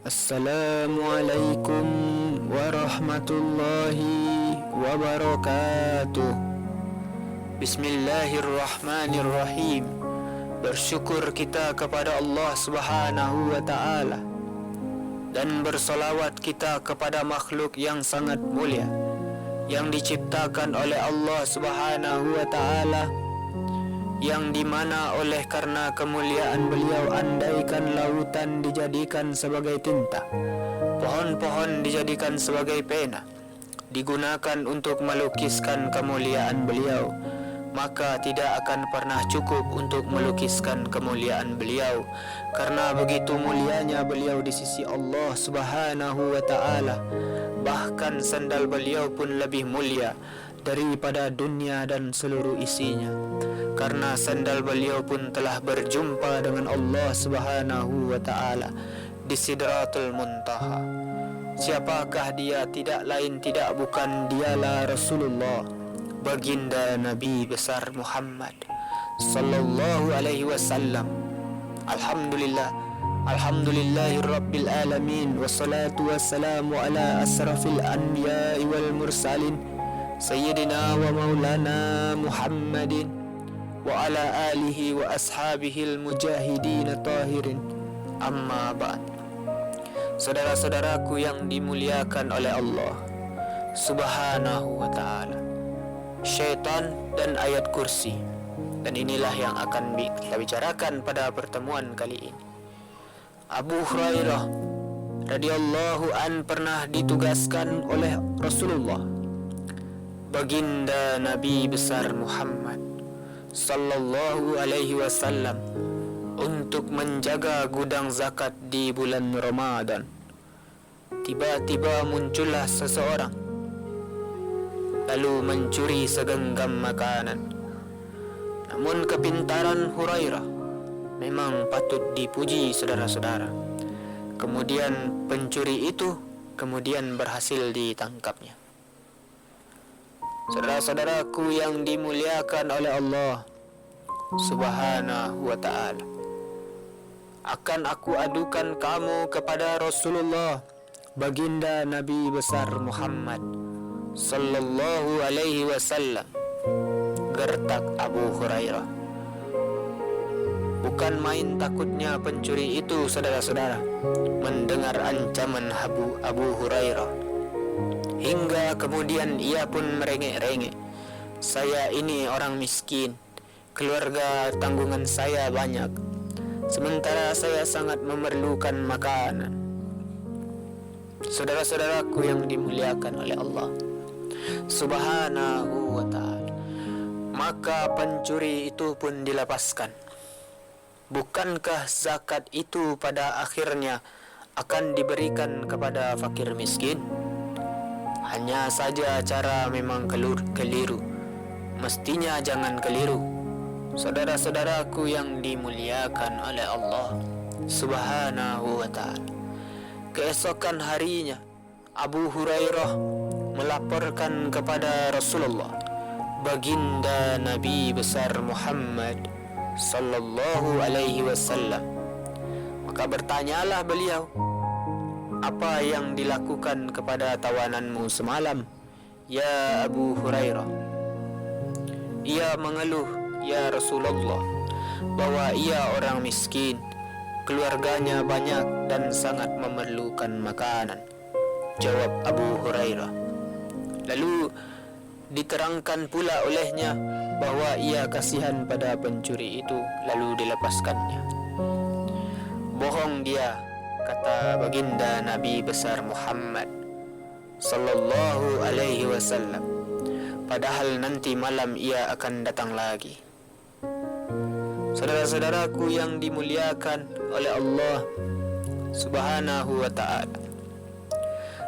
Assalamualaikum warahmatullahi wabarakatuh. Bismillahirrahmanirrahim. Bersyukur kita kepada Allah Subhanahu wa ta'ala, dan bersolawat kita kepada makhluk yang sangat mulia yang diciptakan oleh Allah Subhanahu wa ta'ala, yang dimana oleh karena kemuliaan beliau andaikan lautan dijadikan sebagai tinta, pohon-pohon dijadikan sebagai pena, digunakan untuk melukiskan kemuliaan beliau, maka tidak akan pernah cukup untuk melukiskan kemuliaan beliau, karena begitu mulianya beliau di sisi Allah Subhanahu wa ta'ala. Bahkan sandal beliau pun lebih mulia daripada dunia dan seluruh isinya, karena sandal beliau pun telah berjumpa dengan Allah Subhanahu wa ta'ala di Sidratul Muntaha. Siapakah dia? Tidak lain tidak bukan dialah Rasulullah, baginda Nabi besar Muhammad sallallahu alaihi wasallam. Alhamdulillahirabbil alamin, wassalatu wassalamu ala asrafil anbiya'i wal mursalin, sayyidina wa maulana Muhammadin wa ala alihi wa ashabihil mujahidin tahirin. Amma ba'd. Saudara-saudaraku yang dimuliakan oleh Allah Subhanahu wa ta'ala, syaitan dan ayat kursi, dan inilah yang akan kita bicarakan pada pertemuan kali ini. Abu Hurairah radhiyallahu an pernah ditugaskan oleh Rasulullah, baginda Nabi besar Muhammad sallallahu alaihi wasallam, untuk menjaga gudang zakat di bulan Ramadan. Tiba-tiba muncullah seseorang lalu mencuri segenggam makanan. Namun kepintaran Hurairah memang patut dipuji, saudara-saudara. Kemudian pencuri itu berhasil ditangkapnya. Saudara-saudaraku yang dimuliakan oleh Allah Subhanahu wa ta'ala, akan aku adukan kamu kepada Rasulullah, baginda Nabi besar Muhammad sallallahu alaihi wasallam, gertak Abu Hurairah. Bukan main takutnya pencuri itu, saudara-saudara, mendengar ancaman Abu Hurairah, hingga kemudian ia pun merengek-rengek. Saya ini orang miskin, keluarga tanggungan saya banyak, sementara saya sangat memerlukan makanan. Saudara-saudaraku yang dimuliakan oleh Allah Subhanahu wa ta'ala, maka pencuri itu pun dilepaskan. Bukankah zakat itu pada akhirnya akan diberikan kepada fakir miskin? Hanya saja cara memang keliru. Mestinya jangan keliru. Saudara-saudaraku yang dimuliakan oleh Allah Subhanahu wa ta'ala, keesokan harinya Abu Hurairah melaporkan kepada Rasulullah, baginda Nabi besar Muhammad sallallahu alaihi wasallam. Maka bertanyalah beliau, apa yang dilakukan kepada tawananmu semalam, ya Abu Hurairah? Ia mengeluh, ya Rasulullah, bahwa ia orang miskin, keluarganya banyak dan sangat memerlukan makanan. Jawab Abu Hurairah. Lalu diterangkan pula olehnya bahwa ia kasihan pada pencuri itu, lalu dilepaskannya. Bohong dia, kata baginda Nabi besar Muhammad sallallahu alaihi wasallam, padahal nanti malam ia akan datang lagi. Saudara-saudaraku yang dimuliakan oleh Allah Subhanahu wa ta'ala,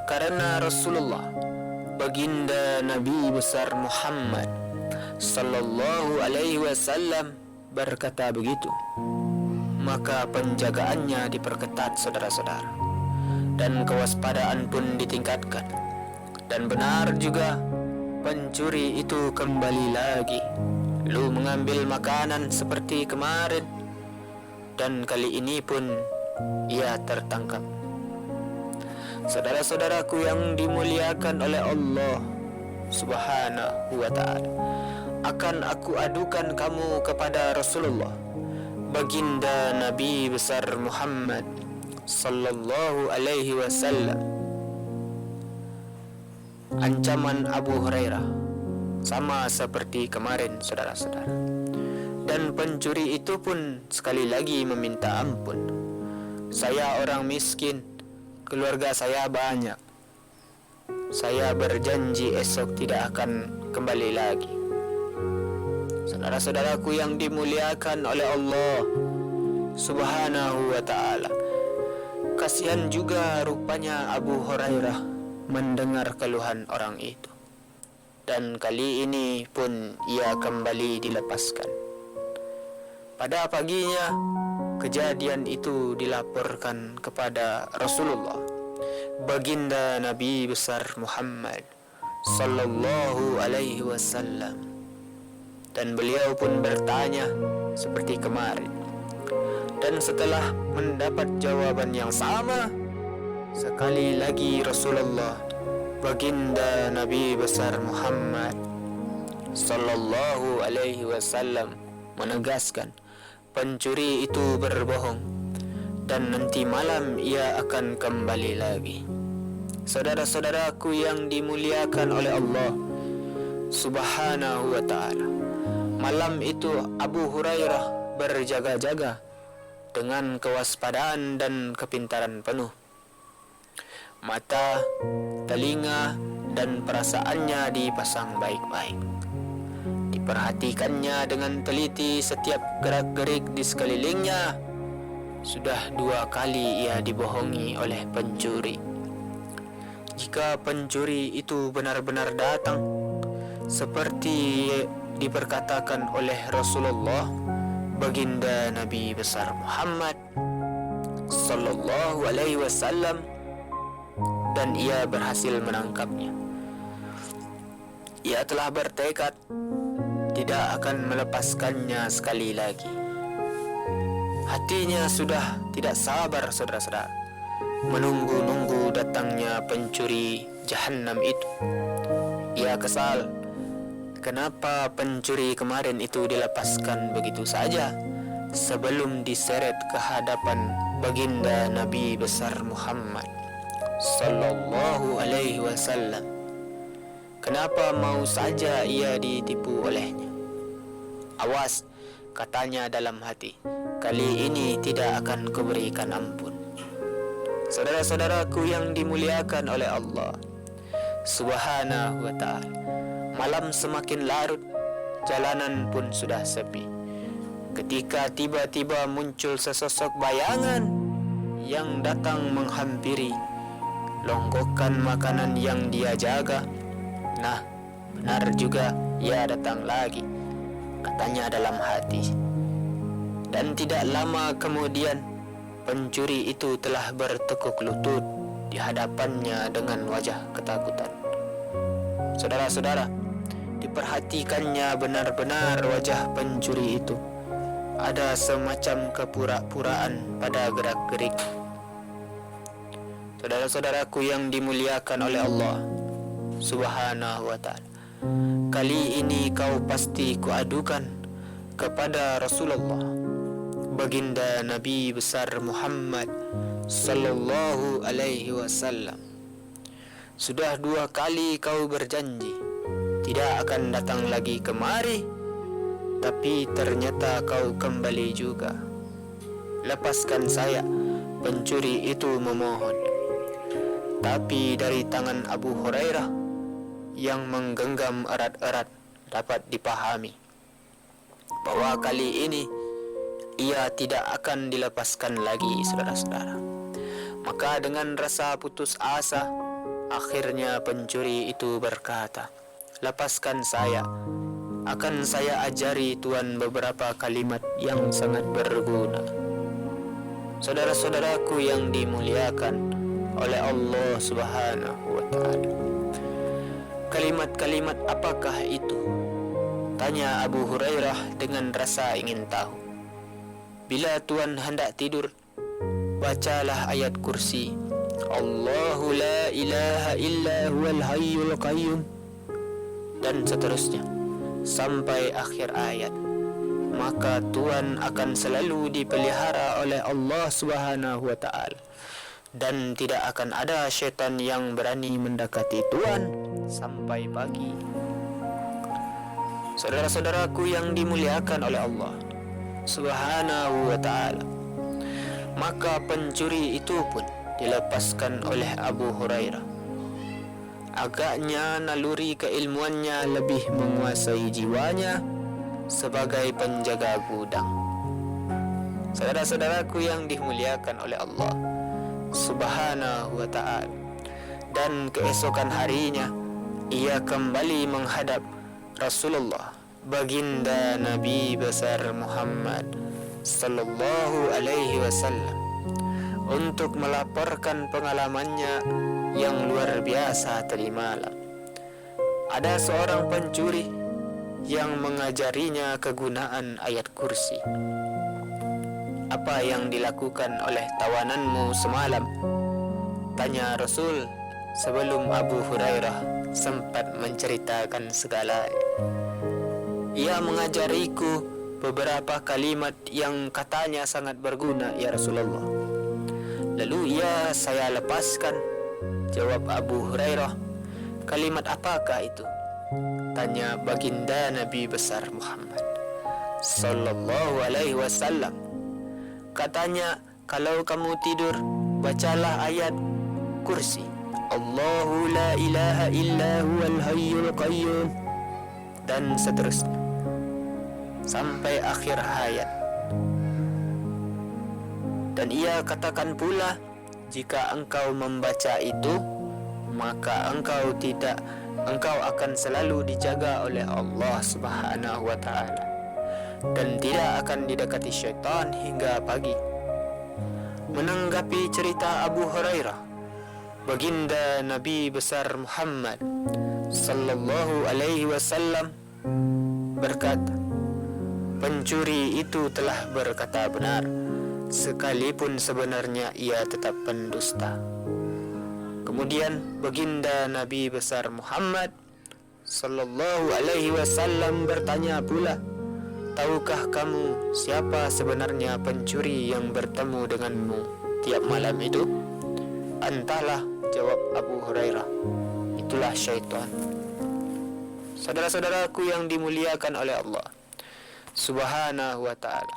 karena Rasulullah, baginda Nabi besar Muhammad sallallahu alaihi wasallam berkata begitu, maka penjagaannya diperketat, saudara-saudara, dan kewaspadaan pun ditingkatkan. Dan benar juga, pencuri itu kembali lagi, lalu mengambil makanan seperti kemarin, dan kali ini pun ia tertangkap. Saudara-saudaraku yang dimuliakan oleh Allah Subhanahu wa ta'ala, akan aku adukan kamu kepada Rasulullah, baginda Nabi besar Muhammad sallallahu alaihi wasallam. Ancaman Abu Hurairah sama seperti kemarin, saudara-saudara. Dan pencuri itu pun sekali lagi meminta ampun. Saya orang miskin, keluarga saya banyak. Saya berjanji esok tidak akan kembali lagi. Saudara-saudaraku yang dimuliakan oleh Allah Subhanahu wa ta'ala, kasihan juga rupanya Abu Hurairah mendengar keluhan orang itu. Dan kali ini pun ia kembali dilepaskan. Pada paginya, kejadian itu dilaporkan kepada Rasulullah, baginda Nabi besar Muhammad sallallahu alaihi wasallam. Dan beliau pun bertanya seperti kemarin. Dan setelah mendapat jawaban yang sama, sekali lagi Rasulullah, baginda Nabi besar Muhammad sallallahu alaihi wasallam menegaskan pencuri itu berbohong dan nanti malam ia akan kembali lagi. Saudara-saudaraku yang dimuliakan oleh Allah Subhanahu wa ta'ala, malam itu Abu Hurairah berjaga-jaga dengan kewaspadaan dan kepintaran penuh. Mata, telinga, dan perasaannya dipasang baik-baik. Diperhatikannya dengan teliti setiap gerak-gerik di sekelilingnya. Sudah 2 kali ia dibohongi oleh pencuri. Jika pencuri itu benar-benar datang seperti diperkatakan oleh Rasulullah, baginda Nabi besar Muhammad sallallahu alaihi wasallam, dan ia berhasil menangkapnya, ia telah bertekad tidak akan melepaskannya sekali lagi. Hatinya sudah tidak sabar, saudara-saudara, menunggu-nunggu datangnya pencuri Jahannam itu. Ia kesal, kenapa pencuri kemarin itu dilepaskan begitu saja sebelum diseret ke hadapan baginda Nabi besar Muhammad sallallahu alaihi wasallam. Kenapa mau saja ia ditipu olehnya? Awas, katanya dalam hati, kali ini tidak akan kuberikan ampun. Saudara-saudaraku yang dimuliakan oleh Allah Subhanahu wa ta'ala, malam semakin larut, jalanan pun sudah sepi, ketika tiba-tiba muncul sesosok bayangan yang datang menghampiri longgokan makanan yang dia jaga. Nah, benar juga, ia datang lagi, katanya dalam hati. Dan tidak lama kemudian, pencuri itu telah bertekuk lutut di hadapannya dengan wajah ketakutan. Saudara-saudara, diperhatikannya benar-benar wajah pencuri itu. Ada semacam kepura-puraan pada gerak-gerik. Saudara-saudaraku yang dimuliakan oleh Allah Subhanahu wa ta'ala, kali ini kau pasti kuadukan kepada Rasulullah, baginda Nabi besar Muhammad sallallahu alaihi wasallam. Sudah 2 kali kau berjanji tidak akan datang lagi kemari, tapi ternyata kau kembali juga. Lepaskan saya, pencuri itu memohon. Tapi dari tangan Abu Hurairah yang menggenggam erat-erat dapat dipahami bahwa kali ini ia tidak akan dilepaskan lagi, saudara-saudara. Maka dengan rasa putus asa, akhirnya pencuri itu berkata, lepaskan saya, akan saya ajari Tuhan beberapa kalimat yang sangat berguna. Saudara-saudaraku yang dimuliakan oleh Allah Subhanahu wa ta'ala, kalimat-kalimat apakah itu? Tanya Abu Hurairah dengan rasa ingin tahu. Bila Tuhan hendak tidur, bacalah ayat kursi Allahu la ilaha illa huwal hayyul qayyum, dan seterusnya sampai akhir ayat. Maka Tuhan akan selalu dipelihara oleh Allah Subhanahu wa taala, dan tidak akan ada syaitan yang berani mendekati Tuhan sampai pagi. Saudara-saudaraku yang dimuliakan oleh Allah Subhanahu wa taala, maka pencuri itu pun dilepaskan oleh Abu Hurairah. Agaknya naluri keilmuannya lebih menguasai jiwanya sebagai penjaga gudang. Saudara-saudaraku yang dimuliakan oleh Allah Subhanahu wa ta'ala, dan keesokan harinya ia kembali menghadap Rasulullah, baginda Nabi besar Muhammad sallallahu alaihi wasallam, untuk melaporkan pengalamannya yang luar biasa tadi malam. Ada seorang pencuri yang mengajarinya kegunaan ayat kursi. Apa yang dilakukan oleh tawananmu semalam? Tanya Rasul sebelum Abu Hurairah sempat menceritakan segala. Ia mengajariku beberapa kalimat yang katanya sangat berguna, ya Rasulullah. Lalu saya lepaskan, jawab Abu Hurairah. Kalimat apakah itu? Tanya baginda Nabi besar Muhammad sallallahu alaihi wasallam. Katanya, kalau kamu tidur, bacalah ayat kursi. Allahu la ilaha illa huwal hayyul qayyum, dan seterusnya sampai akhir ayat. Dan ia katakan pula, jika engkau membaca itu, maka engkau akan selalu dijaga oleh Allah Subhanahu wa taala, dan tidak akan didekati syaitan hingga pagi. Menanggapi cerita Abu Hurairah, baginda Nabi besar Muhammad sallallahu alaihi wasallam berkata, pencuri itu telah berkata benar, sekalipun sebenarnya ia tetap pendusta. Kemudian baginda Nabi besar Muhammad sallallahu alaihi wasallam bertanya pula, tahukah kamu siapa sebenarnya pencuri yang bertemu denganmu tiap malam itu? Entahlah, jawab Abu Hurairah, itulah syaitan. Saudara-saudaraku yang dimuliakan oleh Allah Subhanahu wa ta'ala,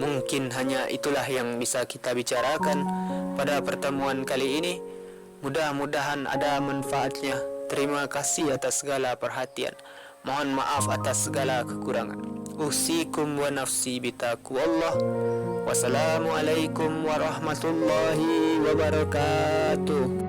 mungkin hanya itulah yang bisa kita bicarakan pada pertemuan kali ini. Mudah-mudahan ada manfaatnya. Terima kasih atas segala perhatian. Mohon maaf atas segala kekurangan. Usikum wa nafsi bitaqwallah. Wassalamualaikum warahmatullahi wabarakatuh.